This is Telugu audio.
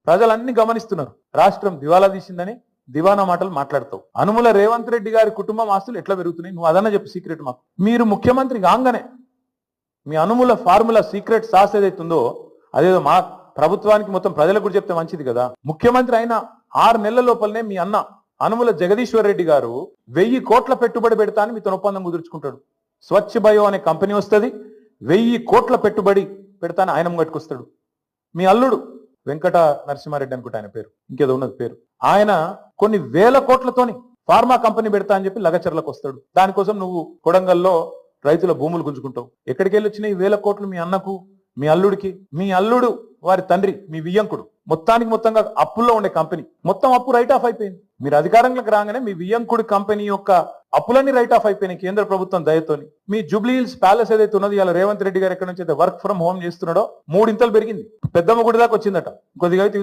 ప్రజలన్నీ గమనిస్తున్నారు. రాష్ట్రం దివాలా తీసిందని దివానా మాటలు మాట్లాడతావు. అనుముల రేవంత్ రెడ్డి గారి కుటుంబం ఆస్తులు ఎట్లా పెరుగుతున్నాయి నువ్వు అదన్నా చెప్పు సీక్రెట్ మాకు. మీరు ముఖ్యమంత్రి కాగానే మీ అనుముల ఫార్ములా సీక్రెట్ సాస్ ఏదైతుందో అదేదో మా ప్రభుత్వానికి మొత్తం ప్రజలకు కూడా చెప్తే మంచిది కదా. ముఖ్యమంత్రి అయిన 6 నెలల లోపలనే మీ అన్న అనుముల జగదీశ్వర్ రెడ్డి గారు 1000 కోట్ల పెట్టుబడి పెడతా అని మీతో ఒప్పందం కుదుర్చుకుంటాడు. స్వచ్ఛ బయో అనే కంపెనీ వస్తుంది, 1000 కోట్ల పెట్టుబడి పెడతాను ఆయన ముంగట్టుకొస్తాడు. మీ అల్లుడు వెంకట నరసింహారెడ్డి అనుకుంటా ఆయన పేరు, ఇంకేదో ఉన్నది పేరు, ఆయన కొన్ని వేల కోట్లతోని ఫార్మా కంపెనీ పెడతా అని చెప్పి లగచర్లకు వస్తాడు. దానికోసం నువ్వు కొడంగల్లో రైతుల భూములు గుంజుకుంటావు. ఎక్కడికి వెళ్ళి వచ్చినాయి 1000 కోట్లు మీ అన్నకు మీ అల్లుడికి? మీ అల్లుడు వారి తండ్రి మీ వియ్యంకుడు మొత్తంగా అప్పుల్లో ఉండే కంపెనీ మొత్తం అప్పు రైట్ ఆఫ్ అయిపోయింది. మీరు అధికారంలోకి రాగానే మీ వియ్యంకుడి కంపెనీ యొక్క అప్పులన్నీ రైట్ ఆఫ్ అయిపోయినాయి కేంద్ర ప్రభుత్వం దయతోని. మీ జూబ్లీ హిల్స్ ప్యాలెస్ ఏదైతే ఉన్నది ఇలా రేవంత్ రెడ్డి గారు ఎక్కడి నుంచి అయితే వర్క్ ఫ్రం హోమ్ చేస్తున్నాడో 3 ఇంతలు పెరిగింది. పెద్దమ్మ గుడి దాకా వచ్చిందట. కొద్దిగా అయితే